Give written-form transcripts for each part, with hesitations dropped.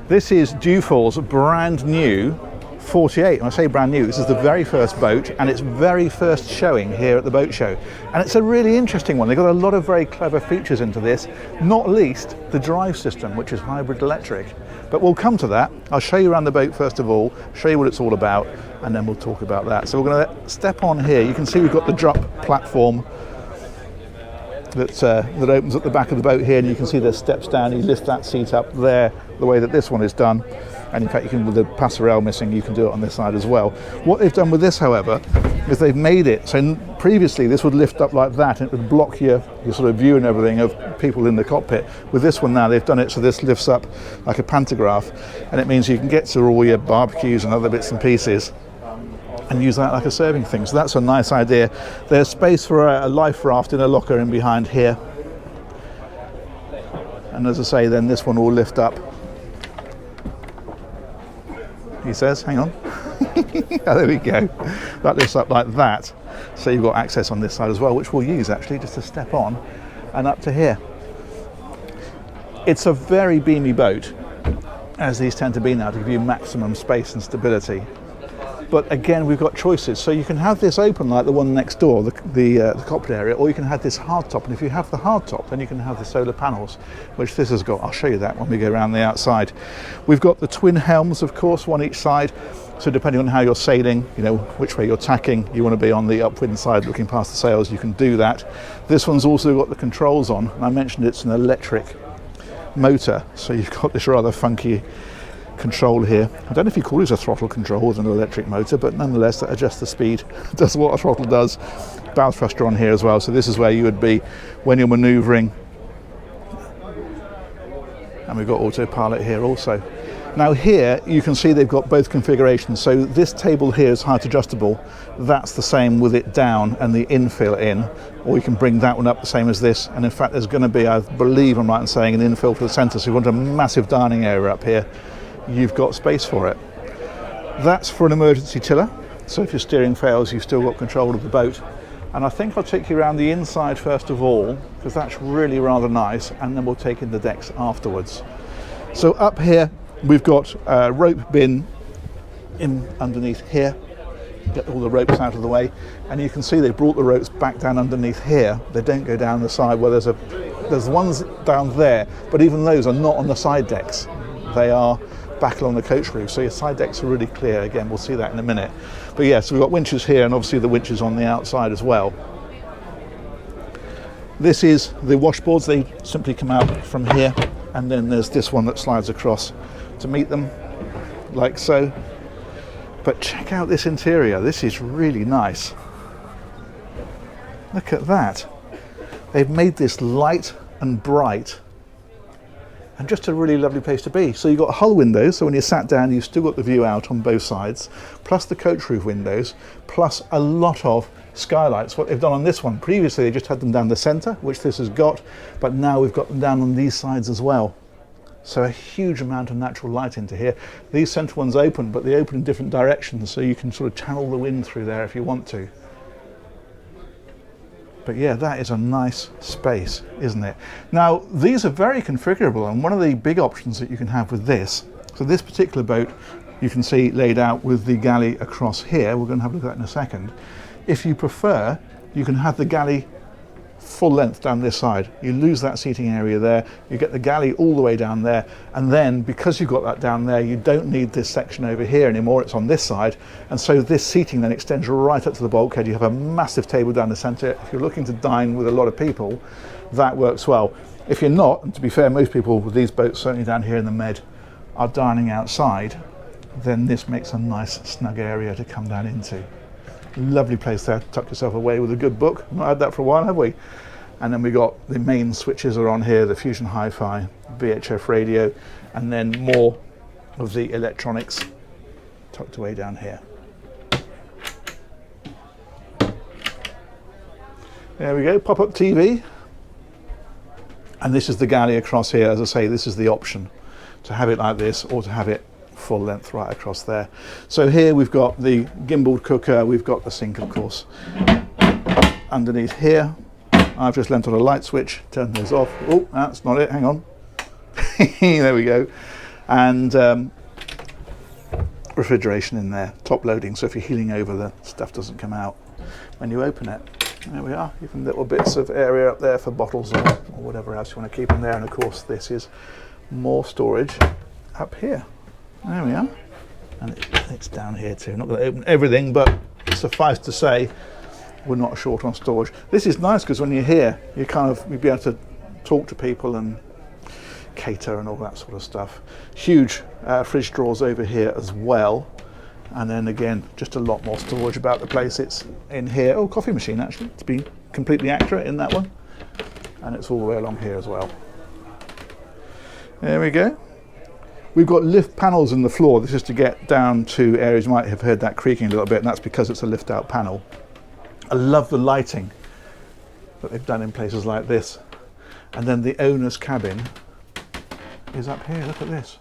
This is Dufour's brand new 48. When I say brand new, this is the very first boat and its very first showing here at the boat show. And it's a really interesting one. They've got a lot of very clever features into this, not least the drive system, which is hybrid electric. But we'll come to that. I'll show you around the boat first of all, show you what it's all about, and then we'll talk about that. So we're going to step on here. You can see we've got the drop platform that opens at the back of the boat here, and you can see there's steps down. You lift that seat up there, the way that this one is done. And in fact, you can, with the passerelle missing, you can do it on this side as well. What they've done with this, however, is they've made it so previously this would lift up like that, and it would block your sort of view and everything of people in the cockpit. With this one now, they've done it so this lifts up like a pantograph, and it means you can get to all your barbecues and other bits and pieces and use that like a serving thing. So that's a nice idea. There's space for a life raft in a locker in behind here. And as I say, then this one will lift up. He says, hang on. Oh, there we go. That lifts up like that. So you've got access on this side as well, which we'll use actually just to step on and up to here. It's a very beamy boat, as these tend to be now, to give you maximum space and stability. But again, we've got choices. So you can have this open like the one next door, the cockpit area, or you can have this hardtop. And if you have the hardtop, then you can have the solar panels, which this has got. I'll show you that when we go around the outside. We've got the twin helms, of course, one each side. So depending on how you're sailing, you know, which way you're tacking, you want to be on the upwind side looking past the sails, you can do that. This one's also got the controls on. And I mentioned it's an electric motor. So you've got this rather funky control here. I don't know if you call it a throttle control with an electric motor, but nonetheless that adjusts the speed, does what a throttle does. Bow thruster on here as well, so this is where you would be when you're manoeuvring. And we've got autopilot here also. Now here you can see they've got both configurations. So this table here is height adjustable. That's the same with it down and the infill in, or you can bring that one up the same as this. And in fact there's going to be, I believe I'm right in saying, an infill for the centre, so you want a massive dining area up here. You've got space for it. That's for an emergency tiller, so if your steering fails you've still got control of the boat. And I think I'll take you around the inside first of all, because that's really rather nice, and then we'll take in the decks afterwards. So up here we've got a rope bin in underneath here. Get all the ropes out of the way, and you can see they brought the ropes back down underneath here. They don't go down the side where there's ones down there, but even those are not on the side decks. They are back along the coach roof, so your side decks are really clear. Again, we'll see that in a minute. But yeah, so we've got winches here, and obviously the winches on the outside as well. This is the washboards. They simply come out from here, and then there's this one that slides across to meet them, like so. But check out this interior. This is really nice. Look at that. They've made this light and bright, and just a really lovely place to be. So you've got hull windows, so when you're sat down you've still got the view out on both sides, plus the coach roof windows, plus a lot of skylights. What they've done on this one, previously they just had them down the centre, which this has got, but now we've got them down on these sides as well. So a huge amount of natural light into here. These centre ones open, but they open in different directions, so you can sort of channel the wind through there if you want to. But yeah, that is a nice space, isn't it? Now, these are very configurable, and one of the big options that you can have with this, so this particular boat, you can see laid out with the galley across here. We're going to have a look at that in a second. If you prefer, you can have the galley full length down this side. You lose that seating area there, you get the galley all the way down there, and then because you've got that down there, you don't need this section over here anymore. It's on this side, and so this seating then extends right up to the bulkhead. You have a massive table down the centre. If you're looking to dine with a lot of people, that works well. If you're not, and to be fair, most people with these boats, certainly down here in the Med, are dining outside, then this makes a nice snug area to come down into. Lovely place there to tuck yourself away with a good book. Not had that for a while, have we? And then we got the main switches are on here, the Fusion Hi-Fi, VHF radio, and then more of the electronics tucked away down here. There we go, pop-up TV. And this is the galley across here. As I say, this is the option to have it like this or to have it full length right across there. So here we've got the gimbaled cooker, we've got the sink of course. Underneath here, I've just lent on a light switch, turn those off. Oh, that's not it, hang on. There we go. and refrigeration in there, top loading, so if you're healing over, the stuff doesn't come out when you open it. There we are, even little bits of area up there for bottles or whatever else you want to keep in there. And of course this is more storage up here. There we are. And it's down here too. Not going to open everything, but suffice to say, we're not short on storage. This is nice because when you're here, you'll be able to talk to people and cater and all that sort of stuff. Huge fridge drawers over here as well. And then again, just a lot more storage about the place. It's in here. Oh, coffee machine actually, to be completely accurate in that one. And it's all the way along here as well. There we go. We've got lift panels in the floor. This is to get down to areas. You might have heard that creaking a little bit, and that's because it's a lift out panel. I love the lighting that they've done in places like this. And then the owner's cabin is up here. Look at this.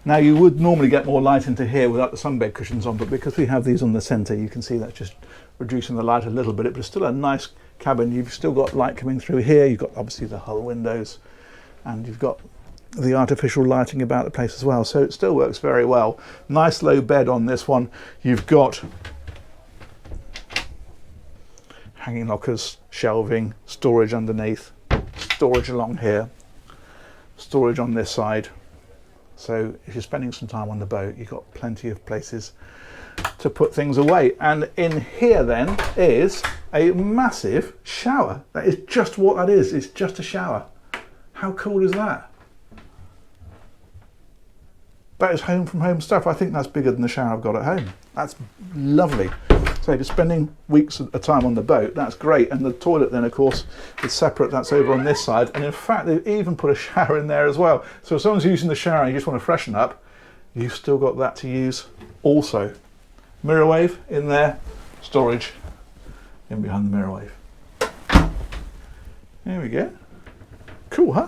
Now you would normally get more light into here without the sunbed cushions on, but because we have these on the centre, you can see that's just reducing the light a little bit, but it's still a nice cabin. You've still got light coming through here. You've got obviously the hull windows, and you've got the artificial lighting about the place as well, so it still works very well. Nice low bed on this one. You've got hanging lockers, shelving, storage underneath, storage along here, storage on this side. So if you're spending some time on the boat, you've got plenty of places to put things away. And in here then is a massive shower. That is just what that is. It's just a shower. How cool is that? That is home from home stuff. I think that's bigger than the shower I've got at home. That's lovely. So if you're spending weeks at a time on the boat, that's great. And the toilet then, of course, is separate. That's over on this side. And in fact, they've even put a shower in there as well. So if someone's using the shower and you just want to freshen up, you've still got that to use also. Mirror wave in there, storage in behind the mirror wave. There we go. Cool, huh?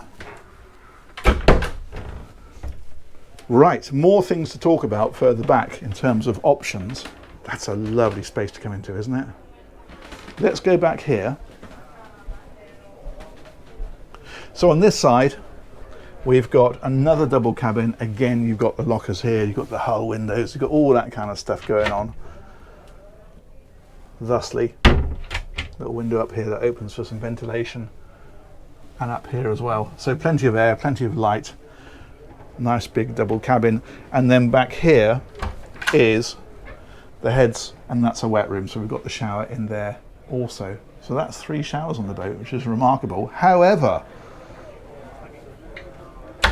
Right, more things to talk about further back in terms of options. That's a lovely space to come into, isn't it? Let's go back here. So on this side, we've got another double cabin. Again, you've got the lockers here, you've got the hull windows, you've got all that kind of stuff going on. Thusly, little window up here that opens for some ventilation, and up here as well. So plenty of air, plenty of light. Nice big double cabin. And then back here is the heads, and that's a wet room, so we've got the shower in there also. So that's 3 showers on the boat, which is remarkable. However,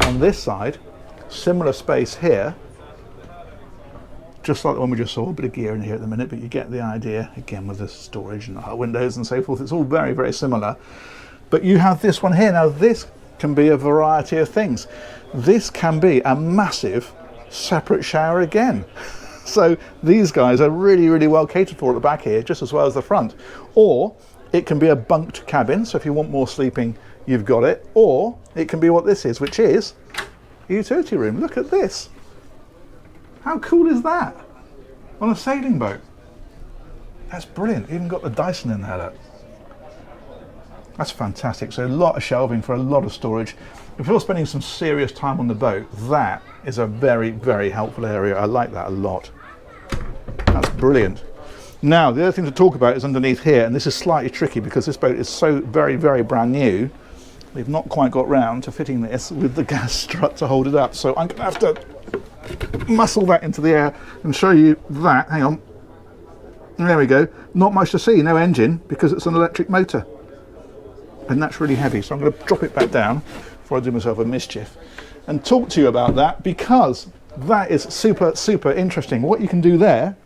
on this side, similar space here, just like the one we just saw, a bit of gear in here at the minute, but you get the idea, again with the storage and the windows and so forth. It's all very, very similar. But you have this one here. Now this can be a variety of things. This can be a massive separate shower again. So these guys are really, really well catered for at the back here, just as well as the front. Or it can be a bunked cabin, so if you want more sleeping, you've got it. Or it can be what this is, which is a utility room. Look at this. How cool is that? On a sailing boat. That's brilliant. Even got the Dyson in there, look. That's fantastic. So a lot of shelving for a lot of storage. If you're spending some serious time on the boat, that is a very, very helpful area. I like that a lot. That's brilliant. Now, the other thing to talk about is underneath here, and this is slightly tricky because this boat is so very, very brand new. We've not quite got round to fitting this with the gas strut to hold it up. So I'm going to have to muscle that into the air and show you that. Hang on. There we go. Not much to see, no engine, because it's an electric motor. And that's really heavy, so I'm going to drop it back down before I do myself a mischief and talk to you about that, because that is super, super interesting. What you can do there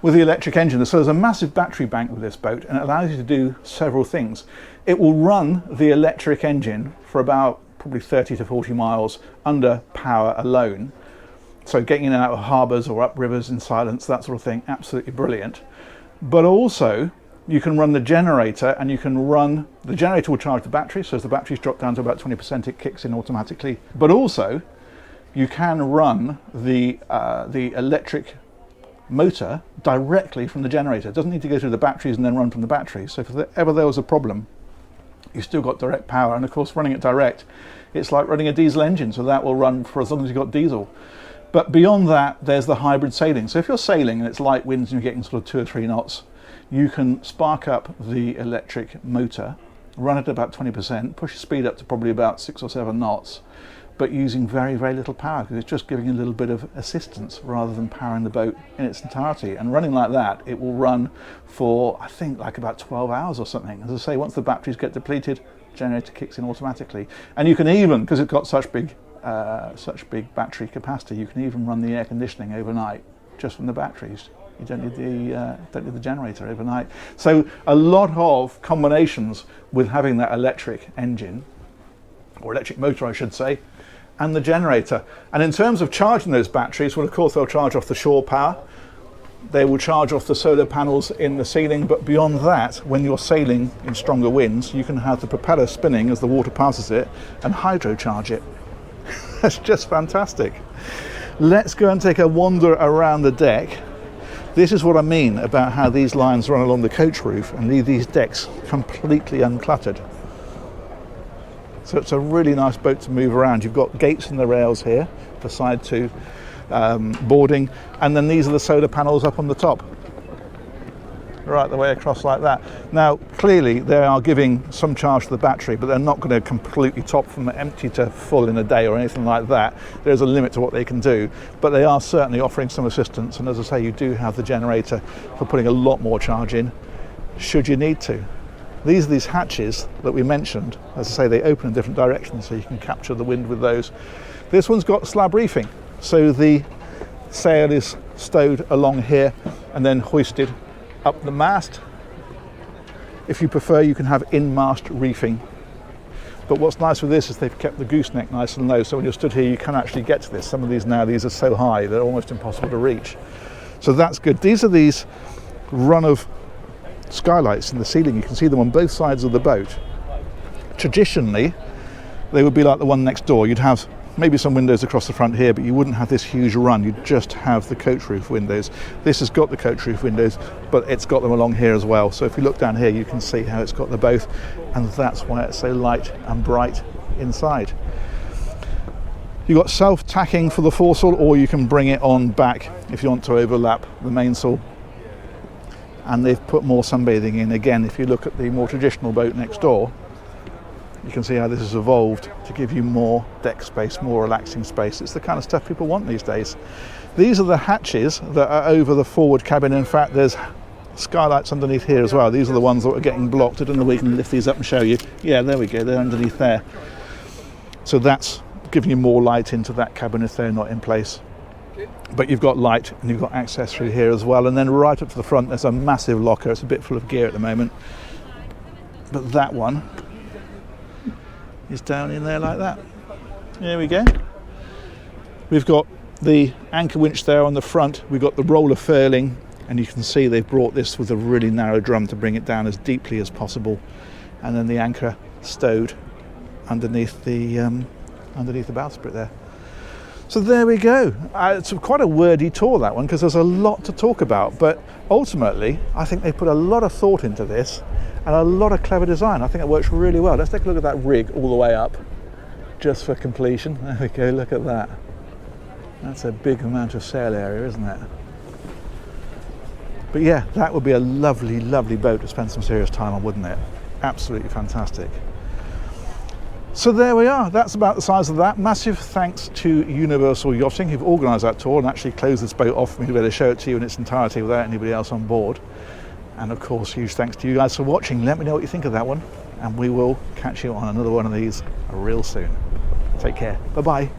with the electric engine, so there's a massive battery bank with this boat, and it allows you to do several things. It will run the electric engine for about probably 30 to 40 miles under power alone. So getting in and out of harbours or up rivers in silence, that sort of thing, absolutely brilliant. But also, you can run the generator, and you can run, the generator will charge the battery, so as the batteries drop down to about 20%, it kicks in automatically. But also, you can run the electric motor directly from the generator. It doesn't need to go through the batteries and then run from the batteries. So if ever there was a problem, you've still got direct power. And of course, running it direct It's like running a diesel engine, so that will run for as long as you've got diesel. But beyond that, there's the hybrid sailing. So if you're sailing and it's light winds and you're getting sort of 2 or 3 knots, you can spark up the electric motor, run it at about 20%, push the speed up to probably about 6 or 7 knots, but using very, very little power, because it's just giving a little bit of assistance rather than powering the boat in its entirety. And running like that, it will run for, I think, like about 12 hours or something. As I say, once the batteries get depleted, generator kicks in automatically. And you can even, because it's got such big battery capacity, you can even run the air conditioning overnight just from the batteries. You don't need the generator overnight. So a lot of combinations with having that electric engine, or electric motor I should say, and the generator. And in terms of charging those batteries, well, of course they'll charge off the shore power, they will charge off the solar panels in the ceiling, but beyond that, when you're sailing in stronger winds, you can have the propeller spinning as the water passes it and hydrocharge it. That's just fantastic. Let's go and take a wander around the deck. This is what I mean about how these lines run along the coach roof and leave these decks completely uncluttered. So it's a really nice boat to move around. You've got gates in the rails here for side 2 boarding, and then these are the solar panels up on the top, right the way across like that. Now clearly they are giving some charge to the battery, but they're not going to completely top from empty to full in a day or anything like that. There's a limit to what they can do, but they are certainly offering some assistance. And as I say, you do have the generator for putting a lot more charge in should you need to. These are these hatches that we mentioned. As I say, they open in different directions, so you can capture the wind with those. This one's got slab reefing, so the sail is stowed along here and then hoisted up the mast. If you prefer, you can have in-mast reefing. But what's nice with this is they've kept the gooseneck nice and low, so when you're stood here you can actually get to this. Some of these now, these are so high they're almost impossible to reach. So that's good. These are these run of skylights in the ceiling. You can see them on both sides of the boat. Traditionally they would be like the one next door. You'd have maybe some windows across the front here, but you wouldn't have this huge run. You'd just have the coach roof windows. This has got the coach roof windows, but it's got them along here as well. So if you look down here, you can see how it's got the both, and that's why it's so light and bright inside. You've got self-tacking for the foresail, or you can bring it on back if you want to overlap the mainsail. And they've put more sunbathing in. Again, if you look at the more traditional boat next door, you can see how this has evolved to give you more deck space, more relaxing space. It's the kind of stuff people want these days. These are the hatches that are over the forward cabin. In fact, there's skylights underneath here as well. These are the ones that are getting blocked. I don't know if we can lift these up and show you. Yeah, there we go, they're underneath there. So that's giving you more light into that cabin if they're not in place. But you've got light and you've got access through here as well. And then right up to the front there's a massive locker. It's a bit full of gear at the moment, but that one is down in there like that. There we go. We've got the anchor winch there on the front. We've got the roller furling, and you can see they've brought this with a really narrow drum to bring it down as deeply as possible, and then the anchor stowed underneath the bowsprit there. So there we go. It's quite a wordy tour, that one, because there's a lot to talk about, but ultimately I think they put a lot of thought into this and a lot of clever design. I think it works really well. Let's take a look at that rig all the way up just for completion. There we go, look at that. That's a big amount of sail area, isn't it? But yeah, that would be a lovely, lovely boat to spend some serious time on, wouldn't it? Absolutely fantastic. So there we are, that's about the size of that. Massive thanks to Universal Yachting, who've organised that tour and actually closed this boat off for me to be able to show it to you in its entirety without anybody else on board. And of course, huge thanks to you guys for watching. Let me know what you think of that one, and we will catch you on another one of these real soon. Take care, bye-bye.